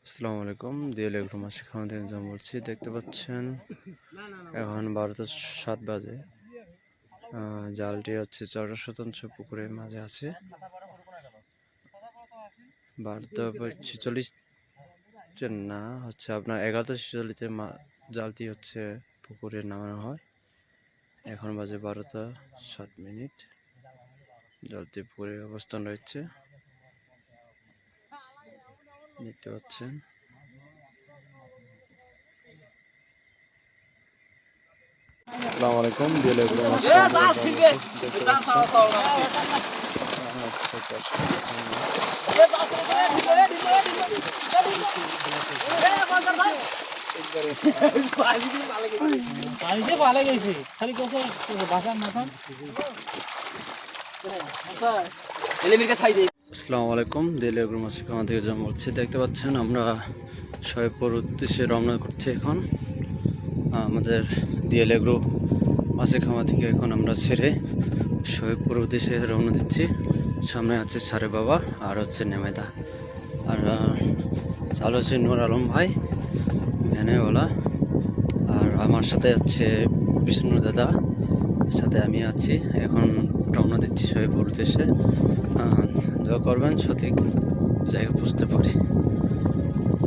আসসালামু আলাইকুম। দিয়ে এগ্রো মাছ খাওয়া থেকে যা বলছি, দেখতে পাচ্ছেন এখন 12:07 বাজে। জালটি হচ্ছে 14 শতাংশ পুকুরের মাঝে আছে। 12:46 না, হচ্ছে আপনার 11:46-তে জালটি হচ্ছে পুকুরে নামানো হয়। এখন বাজে 12:07। জালটি পুকুরে অবস্থান রয়েছে, দেখতে পাচ্ছেন। আসসালামু আলাইকুম। দিয়ে এগ্রো মাছ দেখতে আসসালামু আলাইকুম। দিল এগ্রো মাছ খাওয়া থেকে যা বলছি, দেখতে পাচ্ছেন আমরা শরীয়তপুর উদ্দেশ্যে রওনা করছি। এখন আমাদের দিয়েল এগ্রো মাছের খাওয়া থেকে এখন আমরা ছেড়ে শরীয়তপুর উদ্দেশ্যে রওনা দিচ্ছি। সামনে আছে সারে বাবা আর হচ্ছে নেমেদা, আর চালু হচ্ছে নূর আলম ভাই ভ্যানেওয়ালা, আর আমার সাথে আছে বিষ্ণু দাদা, সাথে আমি আছি। এখন রওনা দিচ্ছি শরীয়তপুর উদ্দেশ্যে। দোয়া করবেন সঠিক জায়গা বুঝতে পারি।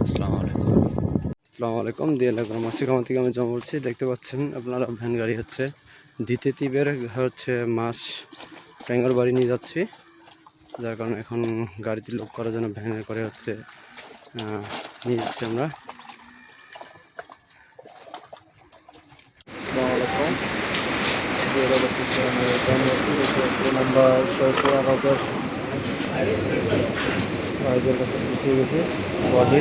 আসসালামু আলাইকুম। আসসালামু আলাইকুম। দিয়ে লাগলো মাসিকামা থেকে আমি জমা বলছি, দেখতে পাচ্ছেন আপনারা ভ্যান গাড়ি হচ্ছে দ্বিতীয় তীবের হচ্ছে মাছ ট্যাঙ্গার বাড়ি নিয়ে যাচ্ছি, যার কারণে এখন গাড়িতে লোক করার জন্য ভ্যানে করে হচ্ছে নিয়ে যাচ্ছি আমরা। আমরা পিছিয়ে গেছি বডি